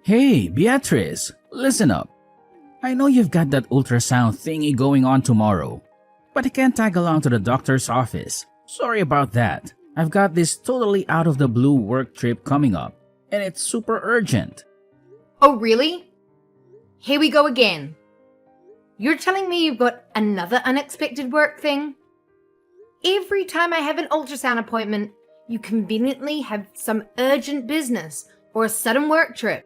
Hey, Beatrice, listen up. I know you've got that ultrasound thingy going on tomorrow, but I can't tag along to the doctor's office. Sorry about that. I've got this totally out of the blue work trip coming up, and it's super urgent. Oh, really? Here we go again. You're telling me you've got another unexpected work thing? Every time I have an ultrasound appointment, you conveniently have some urgent business or a sudden work trip.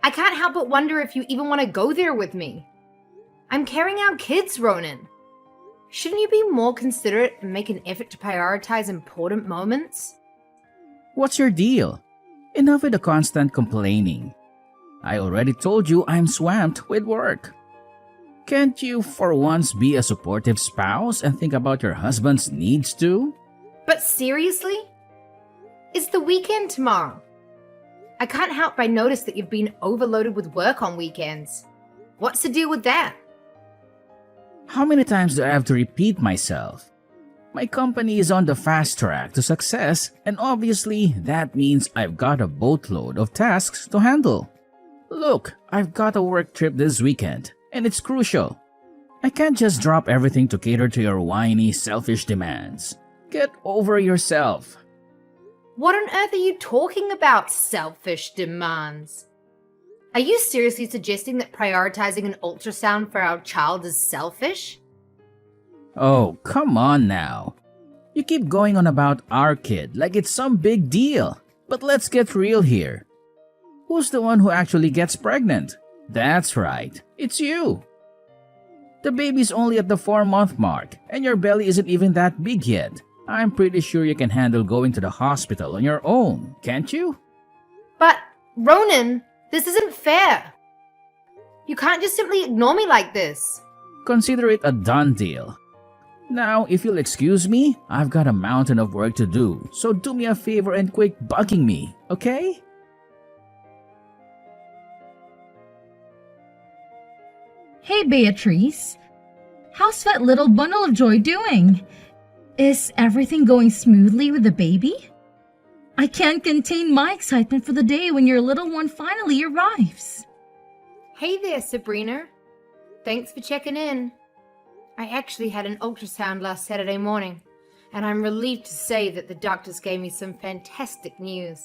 I can't help but wonder if you even want to go there with me. I'm carrying out kids, Ronan. Shouldn't you be more considerate and make an effort to prioritize important moments? What's your deal? Enough with the constant complaining. I already told you I'm swamped with work. Can't you for once be a supportive spouse and think about your husband's needs too? But seriously? It's the weekend tomorrow. I can't help but notice that you've been overloaded with work on weekends. What's the deal with that? How many times do I have to repeat myself? My company is on the fast track to success, and obviously that means I've got a boatload of tasks to handle. Look, I've got a work trip this weekend, and it's crucial. I can't just drop everything to cater to your whiny, selfish demands. Get over yourself. What on earth are you talking about, selfish demands? Are you seriously suggesting that prioritizing an ultrasound for our child is selfish? Oh, come on now. You keep going on about our kid like it's some big deal. But let's get real here. Who's the one who actually gets pregnant? That's right, it's you. The baby's only at the 4-month mark, and your belly isn't even that big yet. I'm pretty sure you can handle going to the hospital on your own, can't you? But, Ronan, this isn't fair. You can't just simply ignore me like this. Consider it a done deal. Now, if you'll excuse me, I've got a mountain of work to do, so do me a favor and quit bugging me, okay? Hey, Beatrice. How's that little bundle of joy doing? Is everything going smoothly with the baby? I can't contain my excitement for the day when your little one finally arrives. Hey there, Sabrina. Thanks for checking in. I actually had an ultrasound last Saturday morning, and I'm relieved to say that the doctors gave me some fantastic news.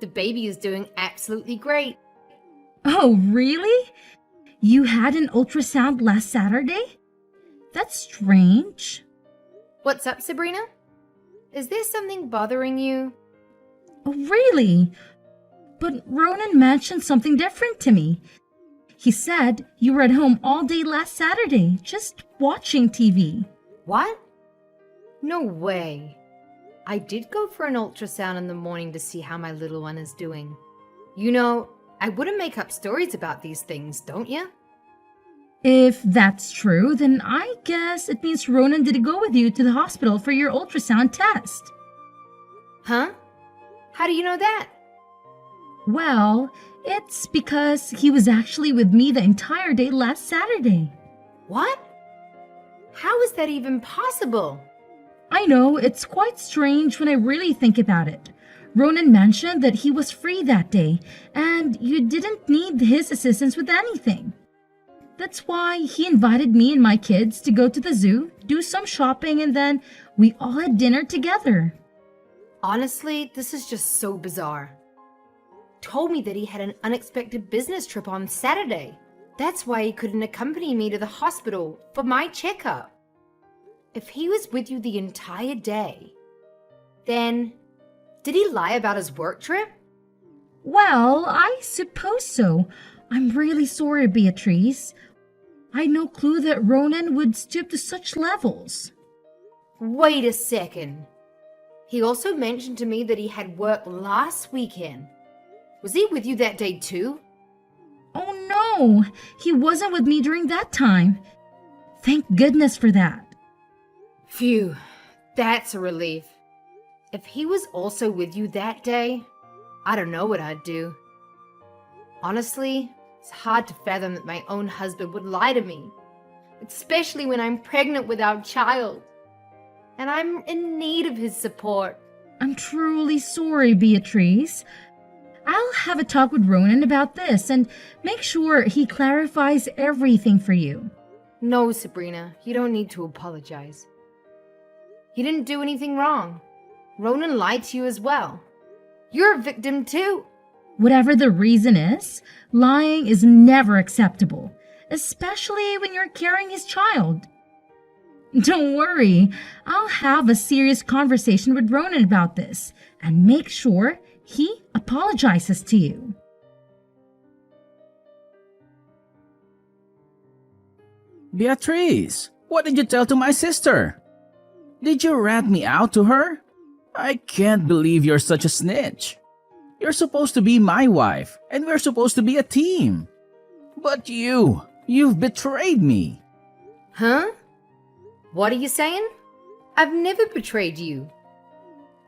The baby is doing absolutely great. Oh, really? You had an ultrasound last Saturday? That's strange. What's up, Sabrina? Is there something bothering you? Oh, really? But Ronan mentioned something different to me. He said you were at home all day last Saturday, just watching TV. What? No way. I did go for an ultrasound in the morning to see how my little one is doing. You know, I wouldn't make up stories about these things, don't you? If that's true, then I guess it means Ronan didn't go with you to the hospital for your ultrasound test. Huh? How do you know that? Well, it's because he was actually with me the entire day last Saturday. What? How is that even possible? I know, it's quite strange when I really think about it. Ronan mentioned that he was free that day, and you didn't need his assistance with anything. That's why he invited me and my kids to go to the zoo, do some shopping, and then we all had dinner together. Honestly, this is just so bizarre. Told me that he had an unexpected business trip on Saturday. That's why he couldn't accompany me to the hospital for my checkup. If he was with you the entire day, then did he lie about his work trip? Well, I suppose so. I'm really sorry, Beatrice. I had no clue that Ronan would stoop to such levels. Wait a second. He also mentioned to me that he had work last weekend. Was he with you that day too? Oh no, he wasn't with me during that time. Thank goodness for that. Phew, that's a relief. If he was also with you that day, I don't know what I'd do. Honestly, it's hard to fathom that my own husband would lie to me, especially when I'm pregnant with our child. And I'm in need of his support. I'm truly sorry, Beatrice. I'll have a talk with Ronan about this and make sure he clarifies everything for you. No, Sabrina, you don't need to apologize. You didn't do anything wrong. Ronan lied to you as well. You're a victim too. Whatever the reason is, lying is never acceptable, especially when you're carrying his child. Don't worry, I'll have a serious conversation with Ronan about this and make sure he apologizes to you. Beatrice, what did you tell to my sister? Did you rat me out to her? I can't believe you're such a snitch. You're supposed to be my wife, and we're supposed to be a team. But you've betrayed me. Huh? What are you saying? I've never betrayed you.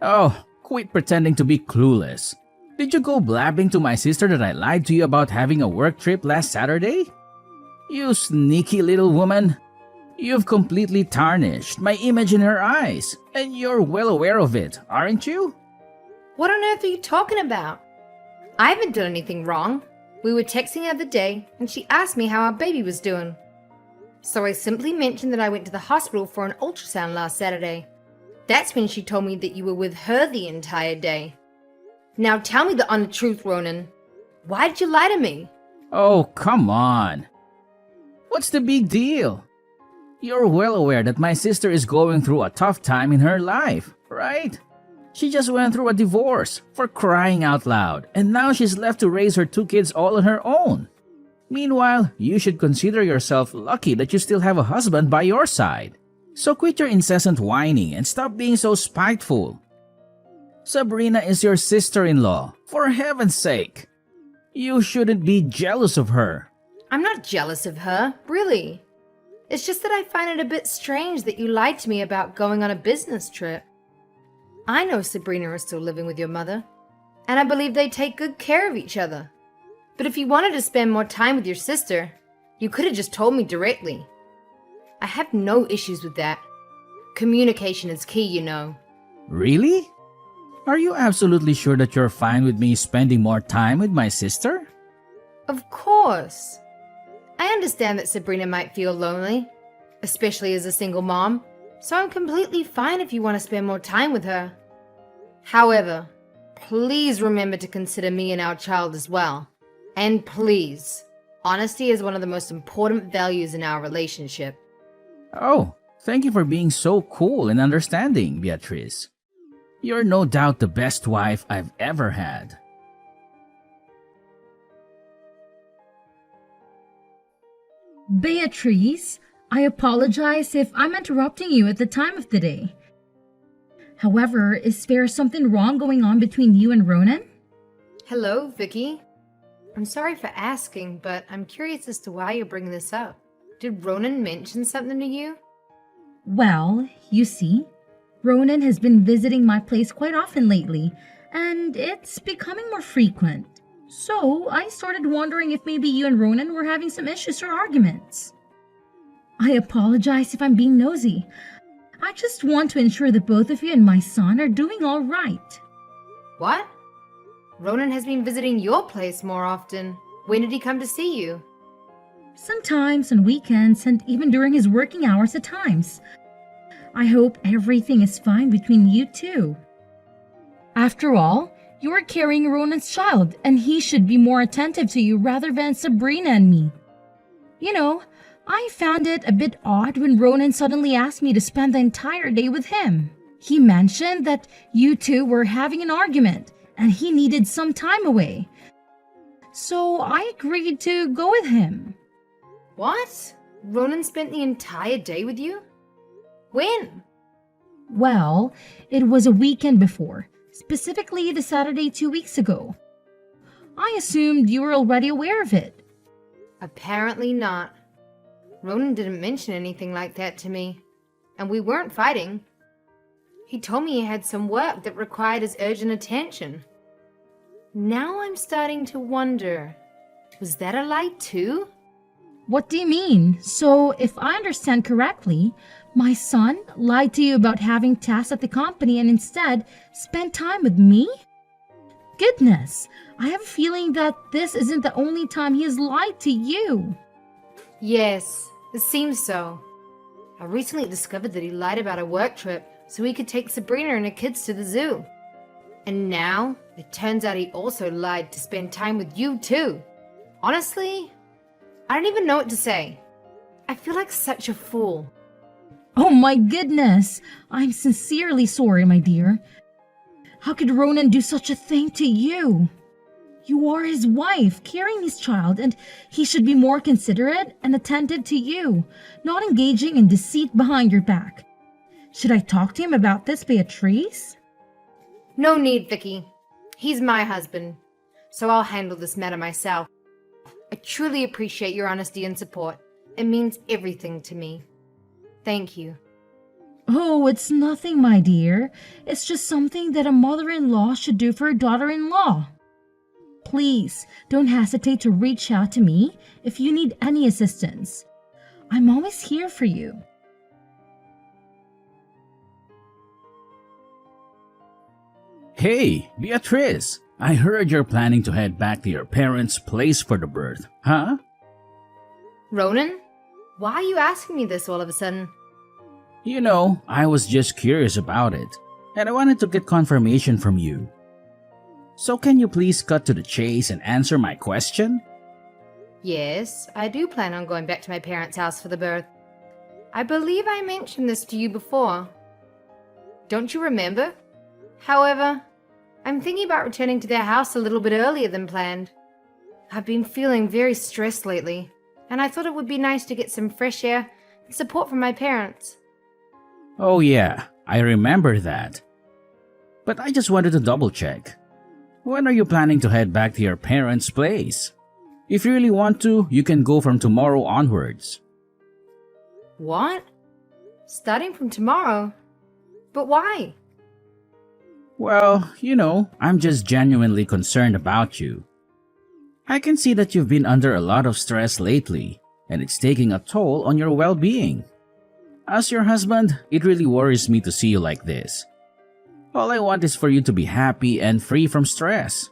Oh, quit pretending to be clueless. Did you go blabbing to my sister that I lied to you about having a work trip last Saturday? You sneaky little woman. You've completely tarnished my image in her eyes, and you're well aware of it, aren't you? What on earth are you talking about? I haven't done anything wrong. We were texting the other day, and she asked me how our baby was doing. So I simply mentioned that I went to the hospital for an ultrasound last Saturday. That's when she told me that you were with her the entire day. Now tell me the honest truth, Ronan. Why did you lie to me? Oh, come on. What's the big deal? You're well aware that my sister is going through a tough time in her life, right? She just went through a divorce, for crying out loud, and now she's left to raise her 2 kids all on her own. Meanwhile, you should consider yourself lucky that you still have a husband by your side. So quit your incessant whining and stop being so spiteful. Sabrina is your sister-in-law, for heaven's sake. You shouldn't be jealous of her. I'm not jealous of her, really. It's just that I find it a bit strange that you lied to me about going on a business trip. I know Sabrina is still living with your mother, and I believe they take good care of each other. But if you wanted to spend more time with your sister, you could have just told me directly. I have no issues with that. Communication is key, you know. Really? Are you absolutely sure that you're fine with me spending more time with my sister? Of course. I understand that Sabrina might feel lonely, especially as a single mom, so I'm completely fine if you want to spend more time with her. However, please remember to consider me and our child as well. And please, honesty is one of the most important values in our relationship. Oh, thank you for being so cool and understanding, Beatrice. You're no doubt the best wife I've ever had. Beatrice, I apologize if I'm interrupting you at the time of the day. However, is there something wrong going on between you and Ronan? Hello, Vicky. I'm sorry for asking, but I'm curious as to why you're bringing this up. Did Ronan mention something to you? Well, you see, Ronan has been visiting my place quite often lately, and it's becoming more frequent. So I started wondering if maybe you and Ronan were having some issues or arguments. I apologize if I'm being nosy. I just want to ensure that both of you and my son are doing all right. What? Ronan has been visiting your place more often. When did he come to see you? Sometimes on weekends and even during his working hours at times. I hope everything is fine between you two. After all, you are carrying Ronan's child and he should be more attentive to you rather than Sabrina and me. You know, I found it a bit odd when Ronan suddenly asked me to spend the entire day with him. He mentioned that you two were having an argument and he needed some time away. So I agreed to go with him. What? Ronan spent the entire day with you? When? Well, it was a weekend before, specifically the Saturday 2 weeks ago. I assumed you were already aware of it. Apparently not. Ronan didn't mention anything like that to me, and we weren't fighting. He told me he had some work that required his urgent attention. Now I'm starting to wonder, was that a lie too? What do you mean? So, if I understand correctly, my son lied to you about having tasks at the company and instead spent time with me? Goodness, I have a feeling that this isn't the only time he has lied to you. Yes, it seems so. I recently discovered that he lied about a work trip so he could take Sabrina and her kids to the zoo. And now, it turns out he also lied to spend time with you too. Honestly, I don't even know what to say. I feel like such a fool. Oh my goodness, I'm sincerely sorry, my dear. How could Ronan do such a thing to you? You are his wife, carrying his child, and he should be more considerate and attentive to you, not engaging in deceit behind your back. Should I talk to him about this, Beatrice? No need, Vicky. He's my husband, so I'll handle this matter myself. I truly appreciate your honesty and support. It means everything to me. Thank you. Oh, it's nothing, my dear. It's just something that a mother-in-law should do for her daughter-in-law. Please, don't hesitate to reach out to me if you need any assistance. I'm always here for you. Hey, Beatrice, I heard you're planning to head back to your parents' place for the birth, huh? Ronan? Why are you asking me this all of a sudden? You know, I was just curious about it, and I wanted to get confirmation from you. So can you please cut to the chase and answer my question? Yes, I do plan on going back to my parents' house for the birth. I believe I mentioned this to you before. Don't you remember? However, I'm thinking about returning to their house a little bit earlier than planned. I've been feeling very stressed lately, and I thought it would be nice to get some fresh air and support from my parents. Oh yeah, I remember that. But I just wanted to double check. When are you planning to head back to your parents' place? If you really want to, you can go from tomorrow onwards. What? Starting from tomorrow? But why? Well, you know, I'm just genuinely concerned about you. I can see that you've been under a lot of stress lately, and it's taking a toll on your well-being. As your husband, it really worries me to see you like this. All I want is for you to be happy and free from stress.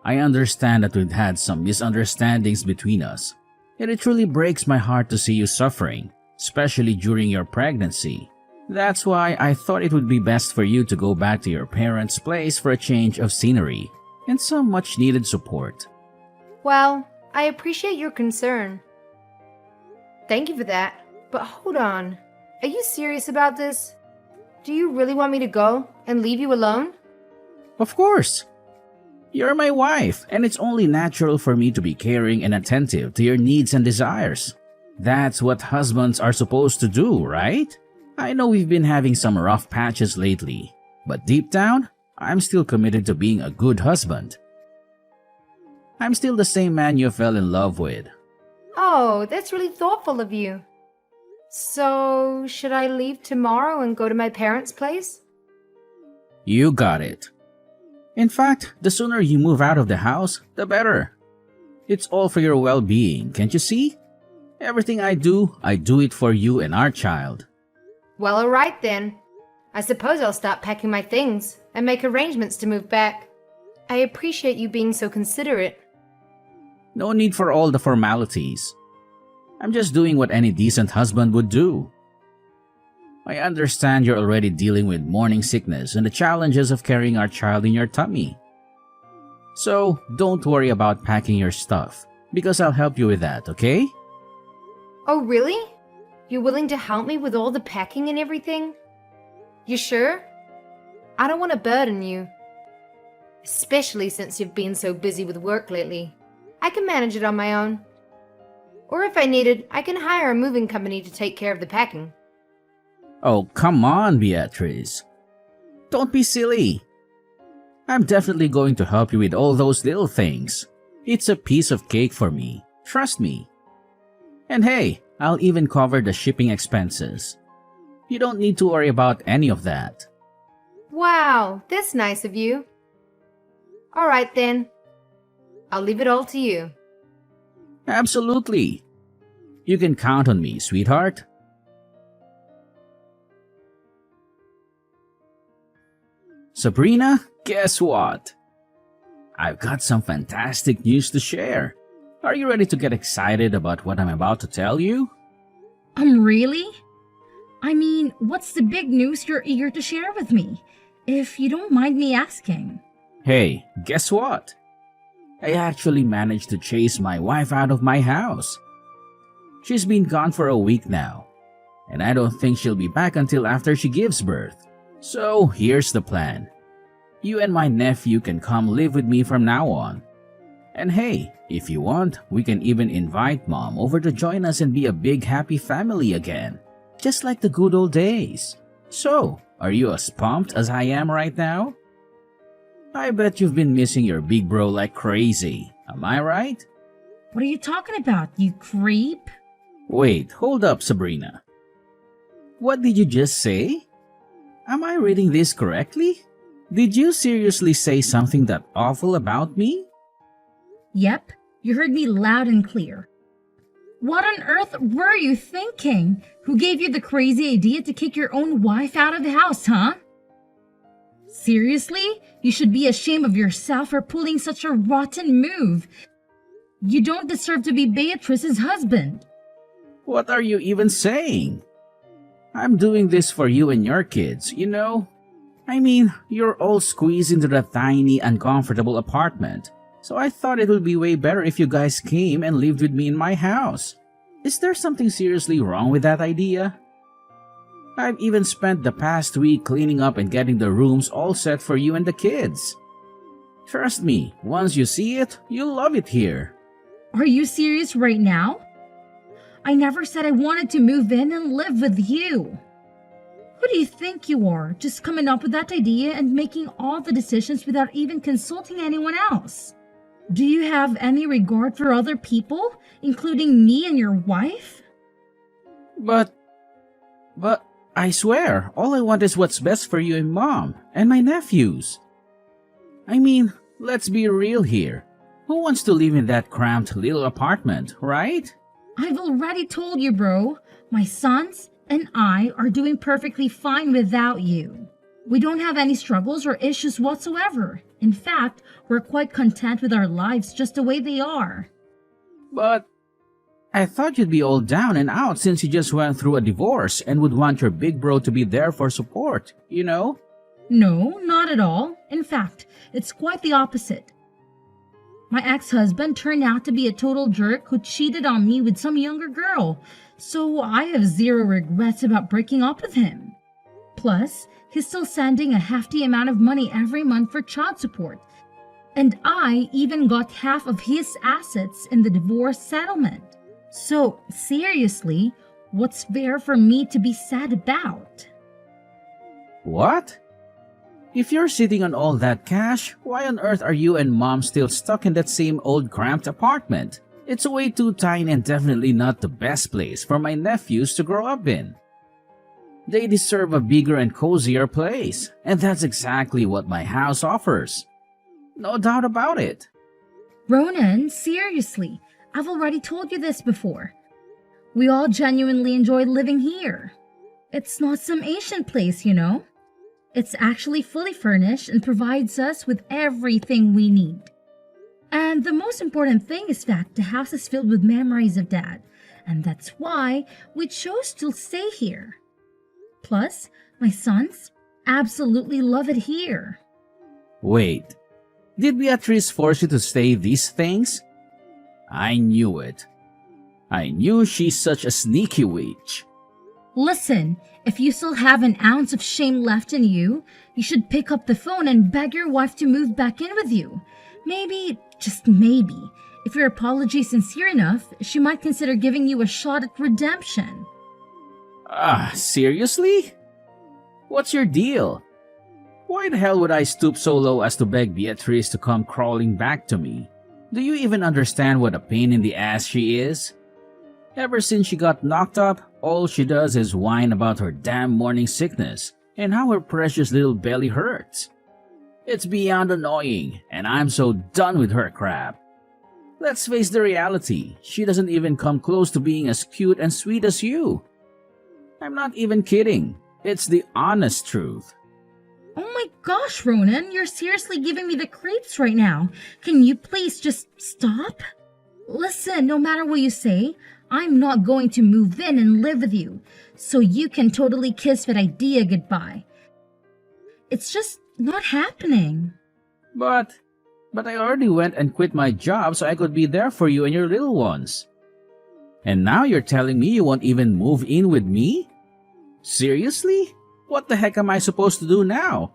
I understand that we've had some misunderstandings between us, and it truly breaks my heart to see you suffering, especially during your pregnancy. That's why I thought it would be best for you to go back to your parents' place for a change of scenery and some much-needed support. Well, I appreciate your concern. Thank you for that. But hold on. Are you serious about this? Do you really want me to go and leave you alone? Of course. You're my wife, and it's only natural for me to be caring and attentive to your needs and desires. That's what husbands are supposed to do, right? I know we've been having some rough patches lately, but deep down, I'm still committed to being a good husband. I'm still the same man you fell in love with. Oh, that's really thoughtful of you. So, should I leave tomorrow and go to my parents' place? You got it. In fact, the sooner you move out of the house, the better. It's all for your well-being, can't you see? Everything I do it for you and our child. Well, alright then. I suppose I'll start packing my things and make arrangements to move back. I appreciate you being so considerate. No need for all the formalities. I'm just doing what any decent husband would do. I understand you're already dealing with morning sickness and the challenges of carrying our child in your tummy. So, don't worry about packing your stuff, because I'll help you with that, okay? Oh, really? You're willing to help me with all the packing and everything? You sure? I don't want to burden you. Especially since you've been so busy with work lately. I can manage it on my own. Or if I needed, I can hire a moving company to take care of the packing. Oh, come on, Beatrice. Don't be silly. I'm definitely going to help you with all those little things. It's a piece of cake for me. Trust me. And hey, I'll even cover the shipping expenses. You don't need to worry about any of that. Wow, that's nice of you. Alright then. I'll leave it all to you. Absolutely. You can count on me, sweetheart. Sabrina, guess what? I've got some fantastic news to share. Are you ready to get excited about what I'm about to tell you? Really? I mean, what's the big news you're eager to share with me? If you don't mind me asking. Hey, guess what? I actually managed to chase my wife out of my house. She's been gone for a week now, and I don't think she'll be back until after she gives birth. So here's the plan. You and my nephew can come live with me from now on. And hey, if you want, we can even invite Mom over to join us and be a big happy family again. Just like the good old days. So, are you as pumped as I am right now? I bet you've been missing your big bro like crazy. Am I right? What are you talking about, you creep? Wait, hold up, Sabrina. What did you just say? Am I reading this correctly? Did you seriously say something that awful about me? Yep, you heard me loud and clear. What on earth were you thinking? Who gave you the crazy idea to kick your own wife out of the house, huh? Seriously? You should be ashamed of yourself for pulling such a rotten move. You don't deserve to be Beatrice's husband. What are you even saying? I'm doing this for you and your kids, you know? I mean, you're all squeezed into that tiny, uncomfortable apartment. So I thought it would be way better if you guys came and lived with me in my house. Is there something seriously wrong with that idea? I've even spent the past week cleaning up and getting the rooms all set for you and the kids. Trust me, once you see it, you'll love it here. Are you serious right now? I never said I wanted to move in and live with you. Who do you think you are, just coming up with that idea and making all the decisions without even consulting anyone else? Do you have any regard for other people, including me and your wife? But I swear, all I want is what's best for you and Mom, and my nephews. I mean, let's be real here. Who wants to live in that cramped little apartment, right? I've already told you, bro. My sons and I are doing perfectly fine without you. We don't have any struggles or issues whatsoever. In fact, we're quite content with our lives just the way they are. But I thought you'd be all down and out since you just went through a divorce and would want your big bro to be there for support, you know? No, not at all. In fact, it's quite the opposite. My ex-husband turned out to be a total jerk who cheated on me with some younger girl, so I have zero regrets about breaking up with him. Plus, he's still sending a hefty amount of money every month for child support, and I even got half of his assets in the divorce settlement. So, seriously, what's there for me to be sad about? What? If you're sitting on all that cash, why on earth are you and Mom still stuck in that same old cramped apartment? It's way too tiny and definitely not the best place for my nephews to grow up in. They deserve a bigger and cozier place, and that's exactly what my house offers. No doubt about it. Ronan, seriously, I've already told you this before. We all genuinely enjoy living here. It's not some Asian place, you know. It's actually fully furnished and provides us with everything we need. And the most important thing is that the house is filled with memories of Dad, and that's why we chose to stay here. Plus, my sons absolutely love it here. Wait, did Beatrice force you to say these things? I knew it. I knew she's such a sneaky witch. Listen, if you still have an ounce of shame left in you, you should pick up the phone and beg your wife to move back in with you. Maybe, just maybe, if your apology is sincere enough, she might consider giving you a shot at redemption. Seriously? What's your deal? Why the hell would I stoop so low as to beg Beatrice to come crawling back to me? Do you even understand what a pain in the ass she is? Ever since she got knocked up, all she does is whine about her damn morning sickness and how her precious little belly hurts. It's beyond annoying, and I'm so done with her crap. Let's face the reality, she doesn't even come close to being as cute and sweet as you. I'm not even kidding, it's the honest truth. Oh my gosh, Ronan, you're seriously giving me the creeps right now. Can you please just stop? Listen, no matter what you say, I'm not going to move in and live with you, so you can totally kiss that idea goodbye. It's just not happening. But I already went and quit my job so I could be there for you and your little ones. And now you're telling me you won't even move in with me? Seriously? What the heck am I supposed to do now?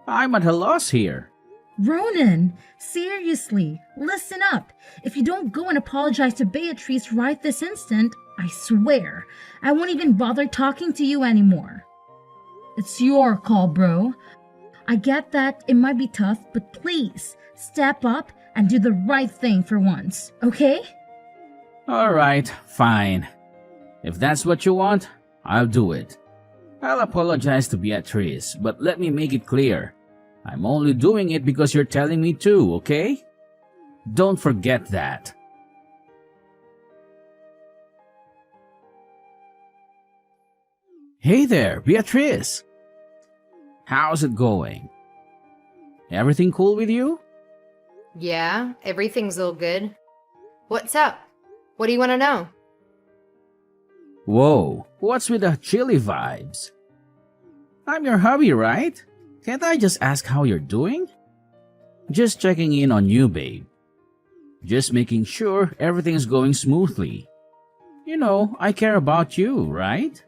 I'm at a loss here. Ronan, seriously, listen up. If you don't go and apologize to Beatrice right this instant, I swear, I won't even bother talking to you anymore. It's your call, bro. I get that it might be tough, but please, step up and do the right thing for once, okay? Alright, fine. If that's what you want, I'll do it. I'll apologize to Beatrice, but let me make it clear. I'm only doing it because you're telling me to, okay? Don't forget that. Hey there, Beatrice. How's it going? Everything cool with you? Yeah, everything's all good. What's up? What do you want to know? Whoa, what's with the chilly vibes? I'm your hubby, right? Can't I just ask how you're doing? Just checking in on you, babe. Just making sure everything's going smoothly. You know, I care about you, right?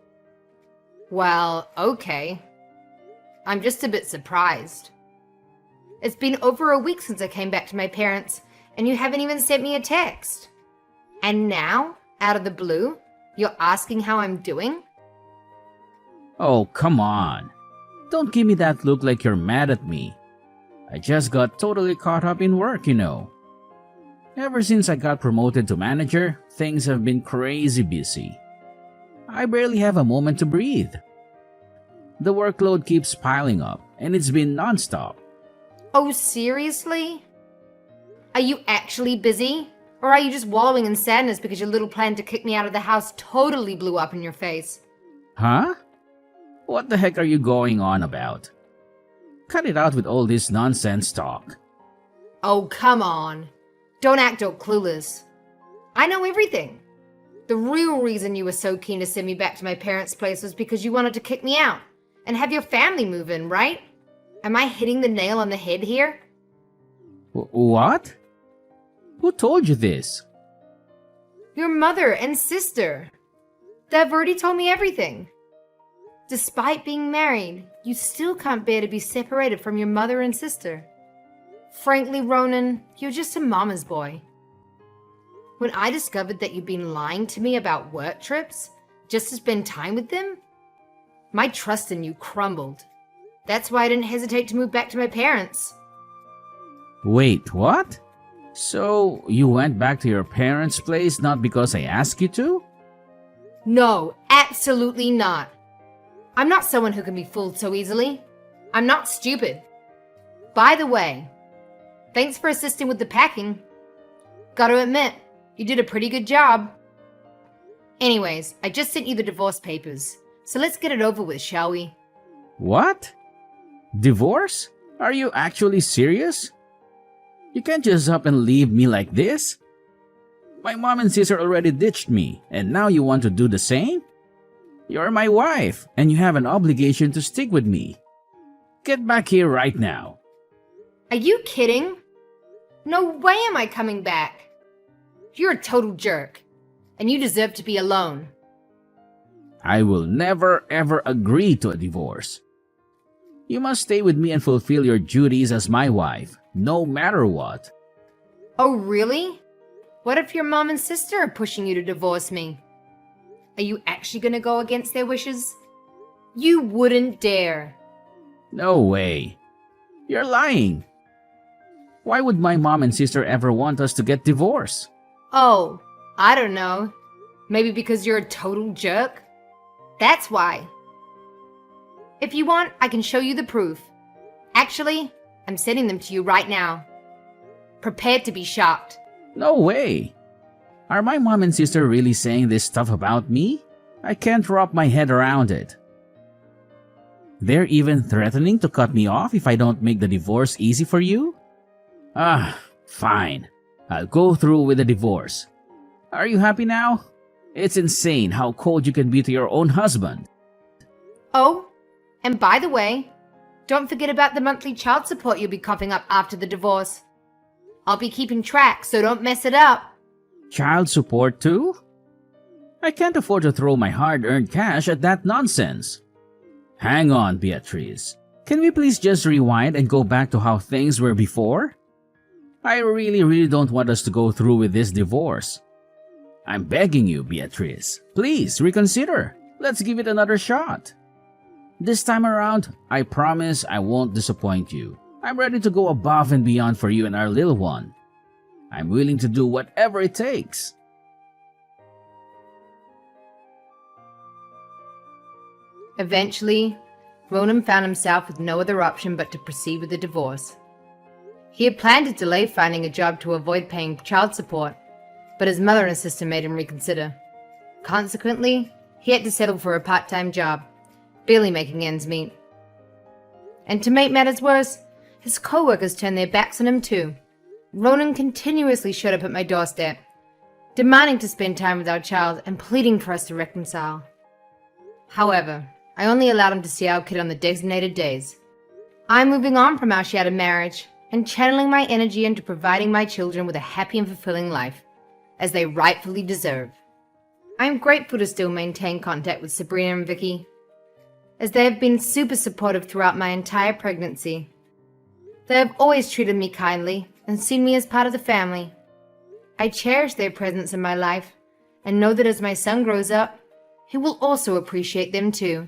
Well, okay. I'm just a bit surprised. It's been over a week since I came back to my parents, and you haven't even sent me a text. And now, out of the blue, you're asking how I'm doing? Oh, come on. Don't give me that look like you're mad at me. I just got totally caught up in work, you know. Ever since I got promoted to manager, things have been crazy busy. I barely have a moment to breathe. The workload keeps piling up, and it's been nonstop. Oh, seriously? Are you actually busy? Or are you just wallowing in sadness because your little plan to kick me out of the house totally blew up in your face? Huh? What the heck are you going on about? Cut it out with all this nonsense talk. Oh, come on. Don't act all clueless. I know everything. The real reason you were so keen to send me back to my parents' place was because you wanted to kick me out and have your family move in, right? Am I hitting the nail on the head here? What? Who told you this? Your mother and sister. They've already told me everything. Despite being married, you still can't bear to be separated from your mother and sister. Frankly, Ronan, you're just a mama's boy. When I discovered that you'd been lying to me about work trips just to spend time with them, my trust in you crumbled. That's why I didn't hesitate to move back to my parents. Wait, what? So, you went back to your parents' place not because I asked you to? No, absolutely not. I'm not someone who can be fooled so easily. I'm not stupid. By the way, thanks for assisting with the packing. Gotta admit, you did a pretty good job. Anyways, I just sent you the divorce papers, so let's get it over with, shall we? What? Divorce? Are you actually serious? You can't just up and leave me like this. My mom and sister already ditched me, and now you want to do the same? You're my wife, and you have an obligation to stick with me. Get back here right now. Are you kidding? No way am I coming back. You're a total jerk, and you deserve to be alone. I will never ever agree to a divorce. You must stay with me and fulfill your duties as my wife, no matter what. Oh, really? What if your mom and sister are pushing you to divorce me? Are you actually gonna go against their wishes? You wouldn't dare. No way. You're lying. Why would my mom and sister ever want us to get divorced? Oh, I don't know. Maybe because you're a total jerk? That's why. If you want, I can show you the proof. Actually, I'm sending them to you right now. Prepare to be shocked. No way. Are my mom and sister really saying this stuff about me? I can't wrap my head around it. They're even threatening to cut me off if I don't make the divorce easy for you? Fine. I'll go through with the divorce. Are you happy now? It's insane how cold you can be to your own husband. Oh, and by the way, don't forget about the monthly child support you'll be coughing up after the divorce. I'll be keeping track, so don't mess it up. Child support too? I can't afford to throw my hard-earned cash at that nonsense. Hang on, Beatrice. Can we please just rewind and go back to how things were before? I really don't want us to go through with this divorce. I'm begging you, Beatrice. Please reconsider. Let's give it another shot. This time around, I promise I won't disappoint you. I'm ready to go above and beyond for you and our little one. I'm willing to do whatever it takes. Eventually, Ronan found himself with no other option but to proceed with the divorce. He had planned to delay finding a job to avoid paying child support, but his mother and his sister made him reconsider. Consequently, he had to settle for a part-time job, barely making ends meet. And to make matters worse, his co-workers turned their backs on him too. Ronan continuously showed up at my doorstep, demanding to spend time with our child and pleading for us to reconcile. However, I only allowed him to see our kid on the designated days. I'm moving on from our shattered marriage and channeling my energy into providing my children with a happy and fulfilling life, as they rightfully deserve. I am grateful to still maintain contact with Sabrina and Vicky, as they have been super supportive throughout my entire pregnancy. They have always treated me kindly and seen me as part of the family. I cherish their presence in my life and know that as my son grows up, he will also appreciate them too.